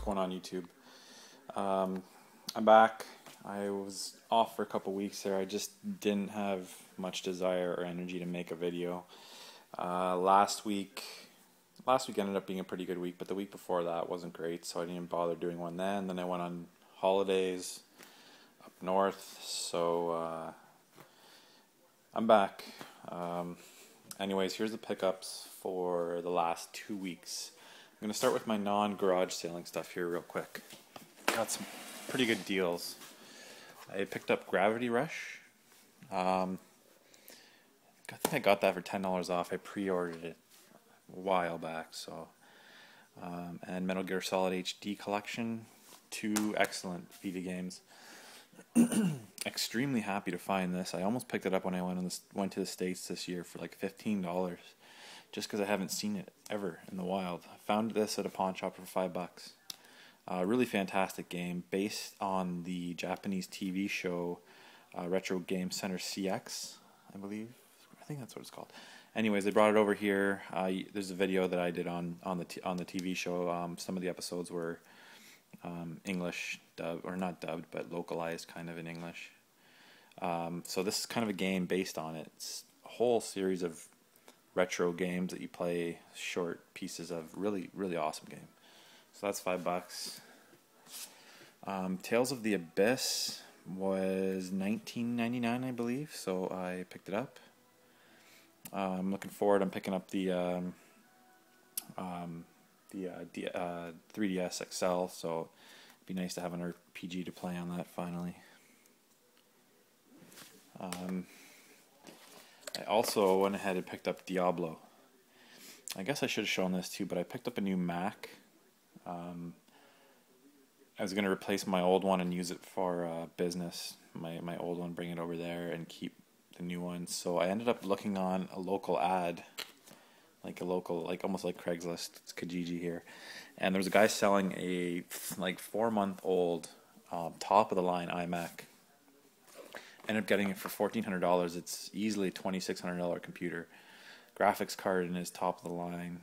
going on YouTube? I'm back. I was off for a couple weeks there. I just didn't have much desire or energy to make a video. Last week ended up being a pretty good week, but the week before that wasn't great, so I didn't even bother doing one then. Then I went on holidays up north, so I'm back. Anyways, here's the pickups for the last 2 weeks. I'm going to start with my non-garage sailing stuff here real quick. Got some pretty good deals. I picked up Gravity Rush. I think I got that for $10 off. I pre-ordered it a while back. So, and Metal Gear Solid HD Collection. 2 excellent Vita games. Extremely happy to find this. I almost picked it up when I went to the States this year for like $15, just because I haven't seen it ever in the wild. I found this at a pawn shop for $5. Really fantastic game, based on the Japanese TV show Retro Game Center CX, I believe. I think that's what it's called. Anyways, they brought it over here. There's a video that I did on the TV show. Some of the episodes were English dubbed, or not dubbed, but localized kind of in English. So this is kind of a game based on it. It's a whole series of retro games that you play, short pieces of. Really, really awesome game. So that's $5. Tales of the Abyss was $19.99, I believe. So I picked it up. I'm looking forward. I'm picking up the 3DS XL. So it'd be nice to have an RPG to play on that finally. I also went ahead and picked up Diablo. I guess I should have shown this too, but I picked up a new Mac. I was going to replace my old one and use it for business. My old one, bring it over there and keep the new one. So I ended up looking on a local ad, like almost like Craigslist. It's Kijiji here, and there was a guy selling a 4-month-old top of the line iMac. Ended up getting it for $1,400. It's easily a $2,600 computer. Graphics card in his top of the line.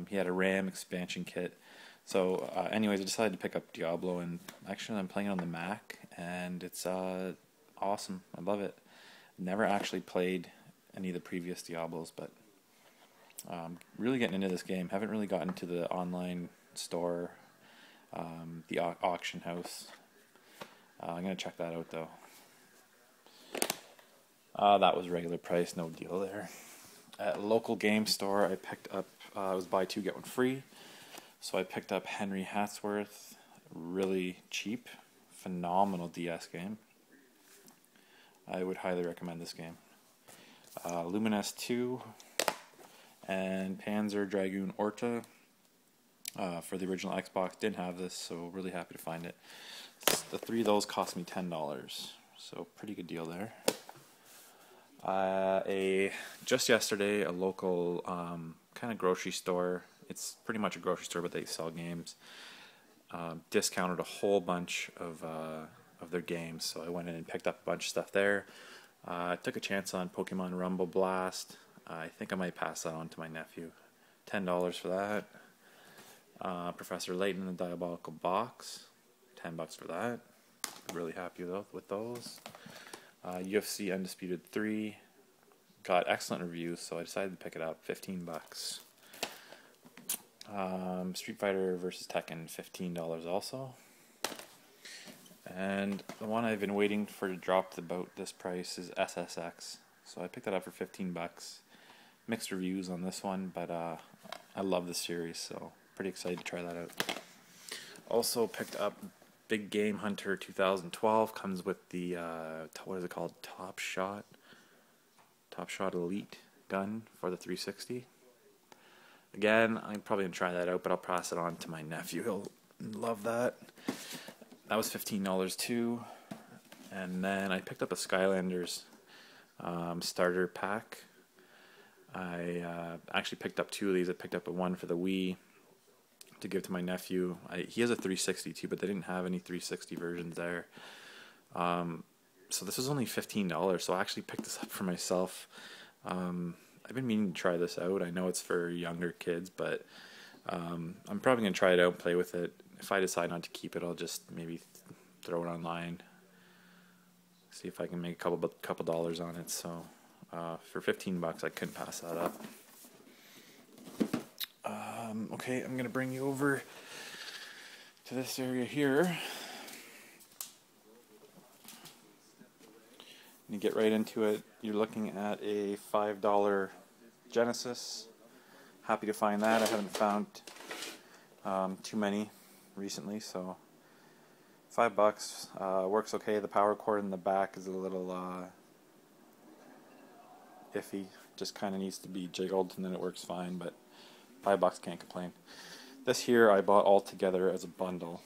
He had a RAM expansion kit. So anyways, I decided to pick up Diablo, and actually I'm playing it on the Mac, and it's awesome. I love it. Never actually played any of the previous Diablos, but really getting into this game. Haven't really gotten to the online store, the auction house. I'm going to check that out though. That was regular price, no deal there. At a local game store, I picked up, it was buy 2 get 1 free. So I picked up Henry Hatsworth, really cheap, phenomenal DS game. I would highly recommend this game. Lumines 2 and Panzer Dragoon Orta for the original Xbox. Didn't have this, so really happy to find it. The 3 of those cost me $10, so pretty good deal there. Just yesterday, a local kind of grocery store. It's pretty much a grocery store, but they sell games. Discounted a whole bunch of their games, so I went in and picked up a bunch of stuff there. I took a chance on Pokemon Rumble Blast. I think I might pass that on to my nephew. $10 for that. Professor Layton and the Diabolical Box. $10 for that. Really happy with those. UFC Undisputed 3 got excellent reviews, so I decided to pick it up. $15. Street Fighter vs. Tekken, $15 also. And the one I've been waiting for to drop about this price is SSX. So I picked that up for $15. Mixed reviews on this one, but I love the series, so pretty excited to try that out. Also picked up Big Game Hunter 2012. Comes with the what is it called? Top Shot Elite gun for the 360. Again, I'm probably gonna try that out, but I'll pass it on to my nephew. He'll love that. That was $15 too. And then I picked up a Skylanders starter pack. I actually picked up 2 of these. I picked up one for the Wii to give to my nephew. He has a 360 too, but they didn't have any 360 versions there. So this was only $15, so I actually picked this up for myself. I've been meaning to try this out. I know it's for younger kids, but I'm probably going to try it out and play with it if I decide not to keep it, I'll just maybe throw it online, see if I can make a couple dollars on it. So for $15, I couldn't pass that up. Okay, I'm gonna bring you over to this area here. You get right into it. You're looking at a $5 Genesis. Happy to find that. I haven't found too many recently, so $5 works okay. The power cord in the back is a little iffy. Just kind of needs to be jiggled, and then it works fine. But $5, can't complain. This here I bought all together as a bundle.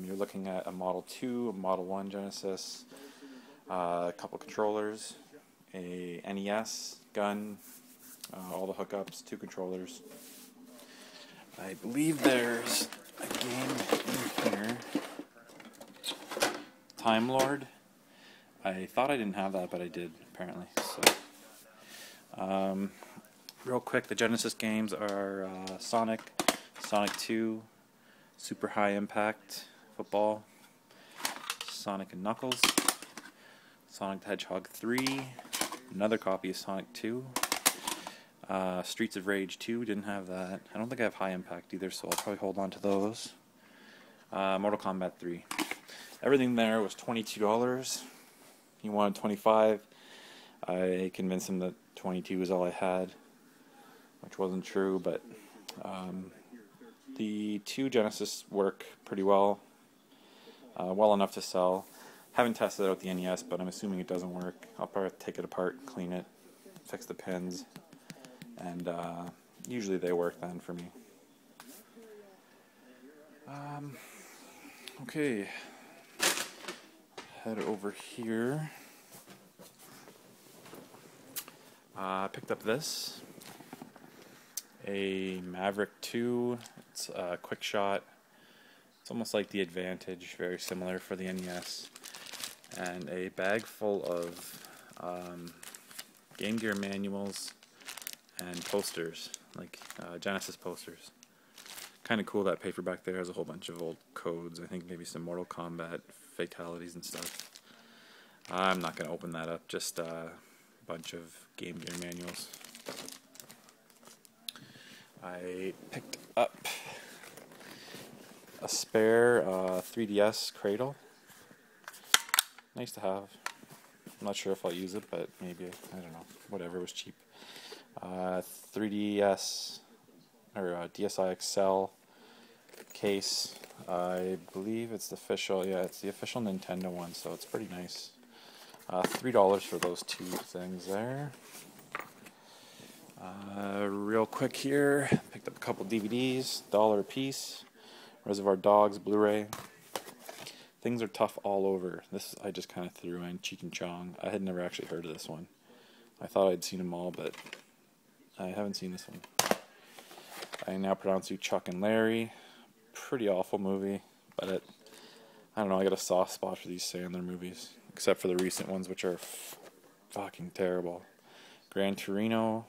You're looking at a Model 2, a Model 1 Genesis, a couple controllers, a NES gun, all the hookups, 2 controllers. I believe there's a game in here, Time Lord. I thought I didn't have that, but I did apparently. So, real quick, the Genesis games are Sonic, Sonic 2, Super High Impact Football, Sonic and Knuckles, Sonic the Hedgehog 3, another copy of Sonic 2, Streets of Rage 2, didn't have that. I don't think I have High Impact either, so I'll probably hold on to those. Mortal Kombat 3. Everything there was $22. He wanted $25. I convinced him that $22 was all I had, which wasn't true, but the 2 Genesis work pretty well, well enough to sell. Haven't tested out the NES, but I'm assuming it doesn't work. I'll probably take it apart, clean it, fix the pins, and usually they work then for me. Okay, head over here. I picked up this, a Maverick 2. It's a quick shot. It's almost like the Advantage, very similar for the NES. And a bag full of Game Gear manuals and posters, like Genesis posters. Kind of cool, that paperback there has a whole bunch of old codes. I think maybe some Mortal Kombat fatalities and stuff. I'm not going to open that up, just a bunch of Game Gear manuals. I picked up a spare 3DS Cradle. Nice to have. I'm not sure if I'll use it, but maybe, I don't know, whatever, it was cheap. 3DS, or DSi XL case. I believe it's the official, yeah, it's the official Nintendo one, so it's pretty nice. $3 for those 2 things there. Real quick here, picked up a couple DVDs, $1 a piece. Reservoir Dogs, Blu-ray. Things Are Tough All Over. This I just kind of threw in, Cheech and Chong. I had never actually heard of this one. I thought I'd seen them all, but I haven't seen this one. I now pronounce you Chuck and Larry. Pretty awful movie, but I don't know, I got a soft spot for these Sandler movies, except for the recent ones, which are fucking terrible. Gran Torino,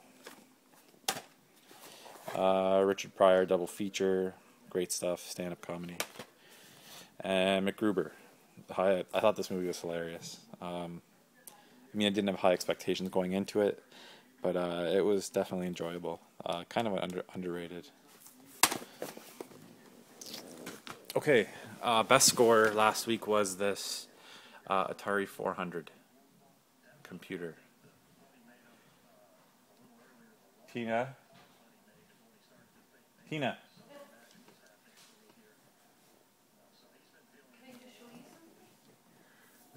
Richard Pryor double feature, great stuff, stand-up comedy. And MacGruber. I thought this movie was hilarious. I mean, I didn't have high expectations going into it, but it was definitely enjoyable. Kind of underrated. Okay, best score last week was this Atari 400 computer. Tina?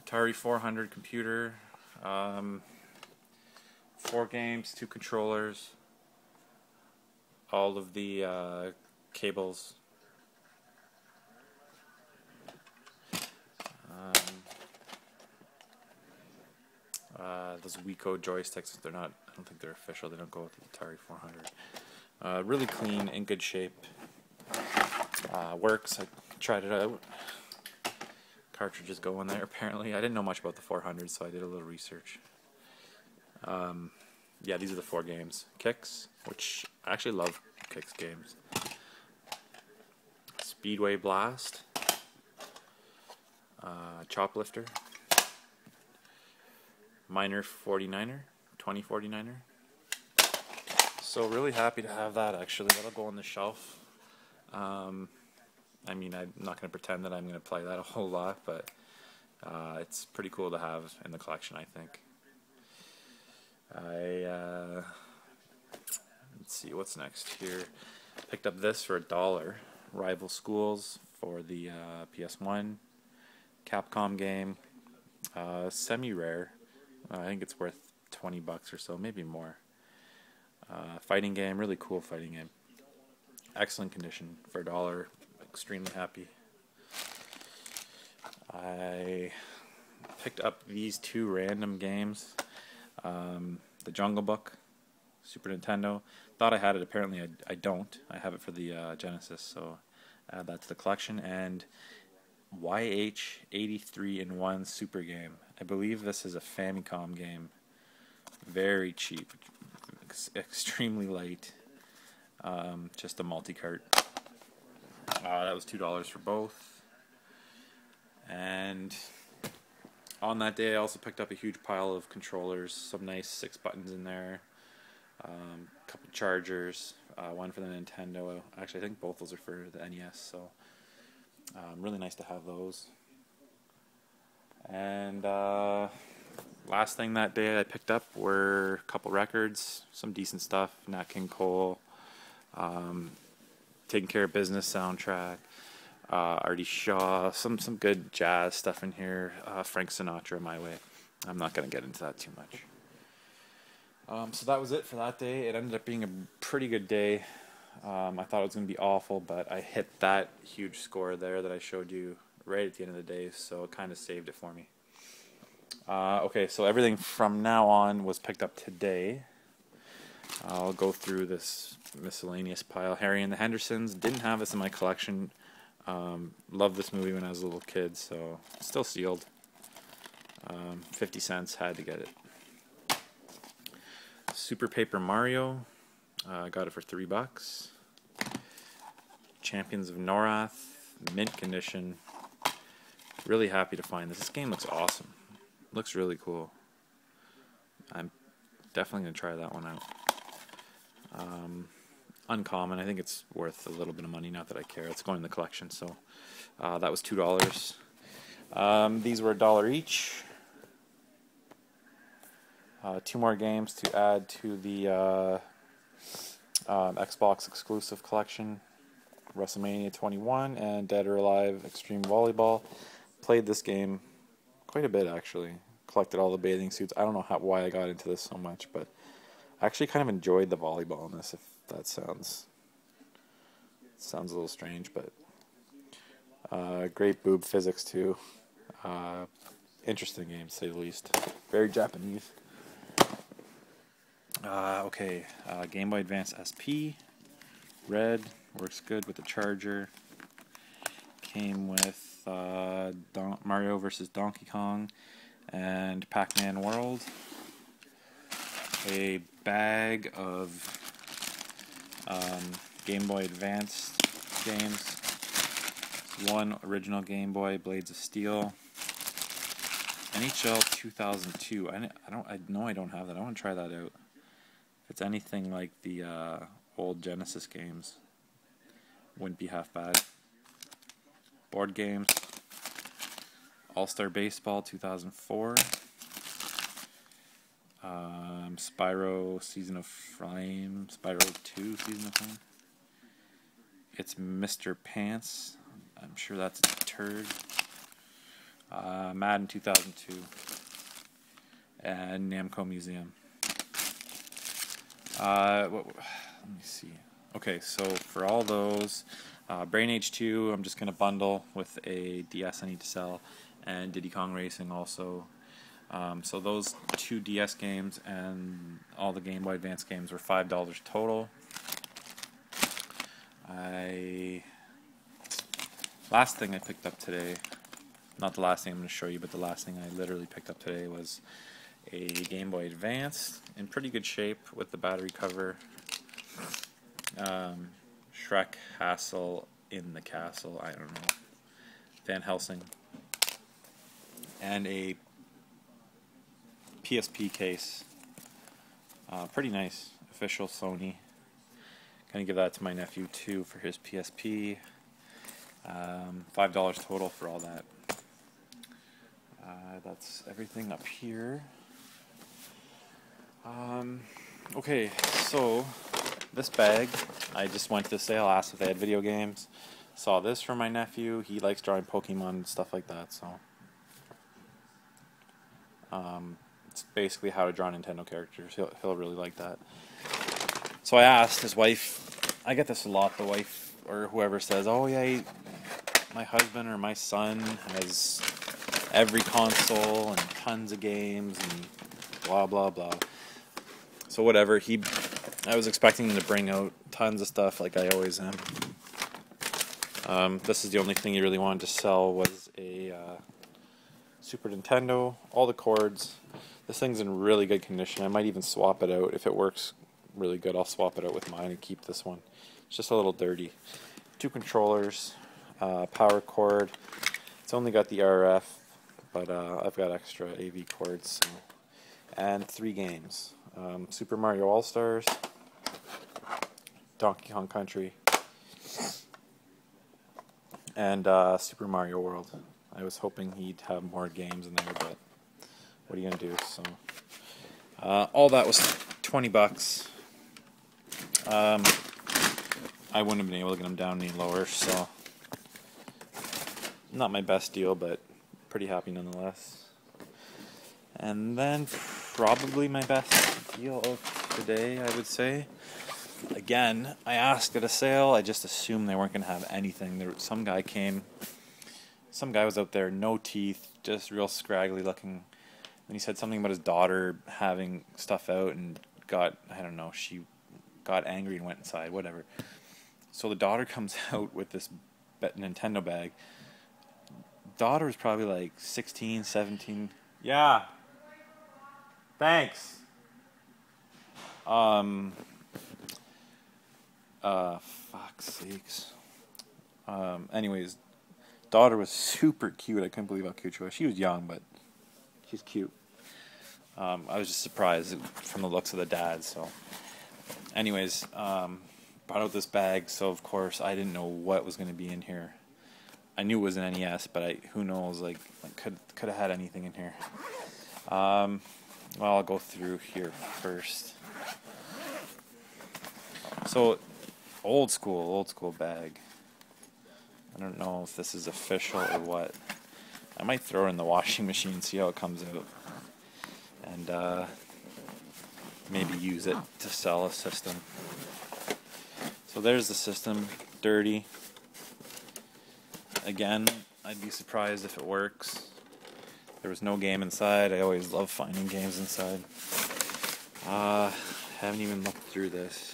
Atari 400 computer, 4 games, 2 controllers, all of the cables, those Wiko joysticks. They're not, I don't think they're official, they don't go with the Atari 400. Really clean, in good shape, works. I tried it out. Cartridges go in there apparently. I didn't know much about the 400, so I did a little research. Yeah, these are the 4 games. Kicks, which I actually love Kicks games. Speedway Blast, Choplifter, Minor 49er, 2049er. So really happy to have that actually. That'll go on the shelf. I mean, I'm not going to pretend that I'm going to play that a whole lot, but it's pretty cool to have in the collection, I think. Let's see, what's next here. Picked up this for $1. Rival Schools for the PS1. Capcom game. Semi-rare. I think it's worth $20 or so, maybe more. Fighting game, really cool fighting game. Excellent condition for $1. Extremely happy. I picked up these two random games. The Jungle Book, Super Nintendo. Thought I had it, apparently I don't. I have it for the Genesis, so add that to the collection. And YH83-in-1 Super Game. I believe this is a Famicom game. Very cheap, extremely light. Just a multi-cart. That was $2 for both. And on that day I also picked up a huge pile of controllers, some nice 6 buttons in there, a couple chargers, one for the Nintendo. Actually, I think both those are for the NES, so really nice to have those. And last thing that day I picked up were a couple records, some decent stuff. Nat King Cole, Taking Care of Business soundtrack, Artie Shaw, some good jazz stuff in here, Frank Sinatra, My Way. I'm not going to get into that too much. So that was it for that day. It ended up being a pretty good day. I thought it was going to be awful, but I hit that huge score there that I showed you right at the end of the day, so it kind of saved it for me. Okay, so everything from now on was picked up today. I'll go through this miscellaneous pile. Harry and the Hendersons. Didn't have this in my collection. Loved this movie when I was a little kid, so still sealed. 50 cents, had to get it. Super Paper Mario. Got it for $3. Champions of Norath. Mint condition. Really happy to find this. This game looks awesome. Looks really cool. I'm definitely going to try that one out. Uncommon. I think it's worth a little bit of money. Not that I care. It's going in the collection. So that was $2. These were $1 each. 2 more games to add to the Xbox exclusive collection. WrestleMania 21 and Dead or Alive Extreme Volleyball. Played this game quite a bit actually. Collected all the bathing suits. I don't know why I got into this so much, but I actually kind of enjoyed the volleyball in this, if that sounds a little strange, but great boob physics too. Interesting game to say the least. Very Japanese. Okay, Game Boy Advance SP. Red, works good with the charger. Came with Mario vs. Donkey Kong and Pac-Man World. A bag of Game Boy Advance games. 1 original Game Boy, Blades of Steel. NHL 2002. I know I don't have that. I want to try that out. If it's anything like the old Genesis games, wouldn't be half bad. Board games. All-Star Baseball 2004. Spyro Season of Flame. Spyro 2 Season of Flame. It's Mr. Pants. I'm sure that's a turd. Madden 2002. And Namco Museum. Let me see. Okay, so for all those, Brain Age 2, I'm just going to bundle with a DS I need to sell, and Diddy Kong Racing also. So those 2 DS games and all the Game Boy Advance games were $5 total. Last thing I picked up today, not the last thing I'm going to show you, but the last thing I literally picked up today was a Game Boy Advance in pretty good shape with the battery cover. Shrek Hassel in the castle. I don't know. Van Helsing. And a PSP case. Pretty nice. Official Sony. Gonna give that to my nephew too for his PSP. $5 total for all that. That's everything up here. Okay, so this bag, I just went to the sale, asked if they had video games. Saw this for my nephew. He likes drawing Pokemon and stuff like that, so it's basically how to draw Nintendo characters. He'll really like that. So I asked his wife. I get this a lot. The wife or whoever says, "Oh yeah, my husband or my son has every console and tons of games and blah blah blah." So whatever. I was expecting him to bring out tons of stuff like I always am. This is the only thing he really wanted to sell was a Super Nintendo, all the cords. This thing's in really good condition. I might even swap it out. If it works really good, I'll swap it out with mine and keep this one. It's just a little dirty. 2 controllers, power cord. It's only got the RF, but I've got extra AV cords. So. And 3 games. Super Mario All-Stars, Donkey Kong Country, and Super Mario World. I was hoping he'd have more games in there, but what are you gonna do? So all that was $20. I wouldn't have been able to get them down any lower, so not my best deal, but pretty happy nonetheless. And then probably my best deal of today, I would say. Again, I asked at a sale. I just assumed they weren't going to have anything. Some guy was out there, no teeth, just real scraggly looking. And he said something about his daughter having stuff out and she got angry and went inside, whatever. So the daughter comes out with this Nintendo bag. Daughter was probably like 16, 17. Yeah. Thanks. Fuck's sakes. Anyways, daughter was super cute. I couldn't believe how cute she was. She was young, but she's cute. I was just surprised from the looks of the dad, so. Anyways, brought out this bag, so of course I didn't know what was going to be in here. I knew it was an NES, but who knows, could have had anything in here. Well, I'll go through here first. So, old school bag. I don't know if this is official or what. I might throw it in the washing machine, see how it comes out. And maybe use it to sell a system. So there's the system, dirty. Again, I'd be surprised if it works. There was no game inside. I always love finding games inside. Haven't even looked through this.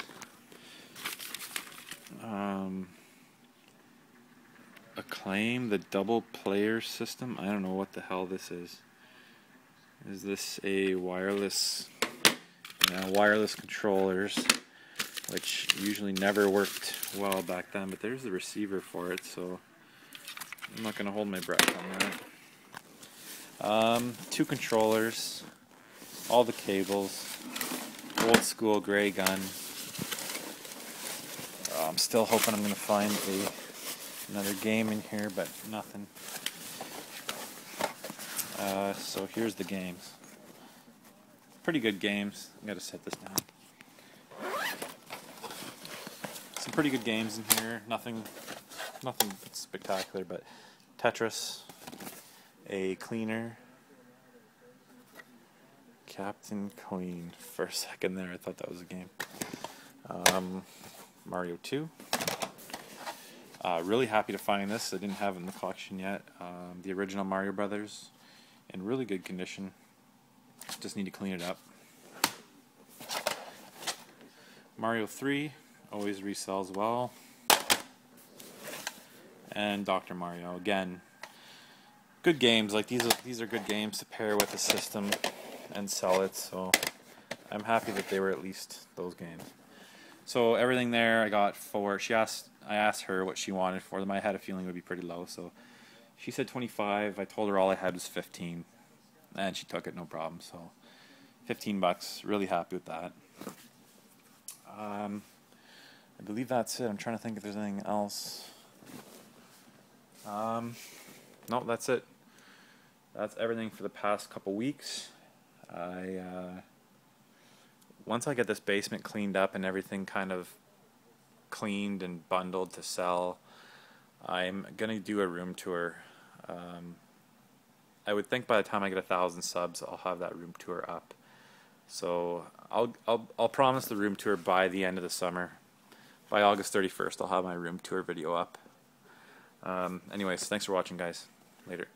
Acclaim, the double player system. I don't know what the hell this is. Is this a wireless? Yeah, wireless controllers, which usually never worked well back then. But there's the receiver for it, so I'm not going to hold my breath on that. 2 controllers, all the cables, old school gray gun. I'm still hoping I'm going to find another game in here, but nothing. So here's the games. Pretty good games. I got to set this down. Some pretty good games in here. Nothing spectacular, but Tetris, a cleaner, Captain Clean. For a second there, I thought that was a game. Mario 2. Really happy to find this. I didn't have it in the collection yet. The original Mario Brothers, in really good condition. Just need to clean it up. Mario 3 always resells well. And Dr. Mario, again, good games. Like these are good games to pair with the system and sell it. So I'm happy that they were at least those games. So everything there I got for. She asked I asked her what she wanted for them. I had a feeling it would be pretty low, so she said 25. I told her all I had was 15, and she took it no problem. So $15. Really happy with that. I believe that's it. I'm trying to think if there's anything else. No, that's it. That's everything for the past couple weeks. Once I get this basement cleaned up and everything kind of cleaned and bundled to sell, I'm gonna do a room tour. I would think by the time I get 1,000 subs, I'll have that room tour up. So I'll promise the room tour by the end of the summer. By August 31st, I'll have my room tour video up. Anyways, thanks for watching, guys. Later.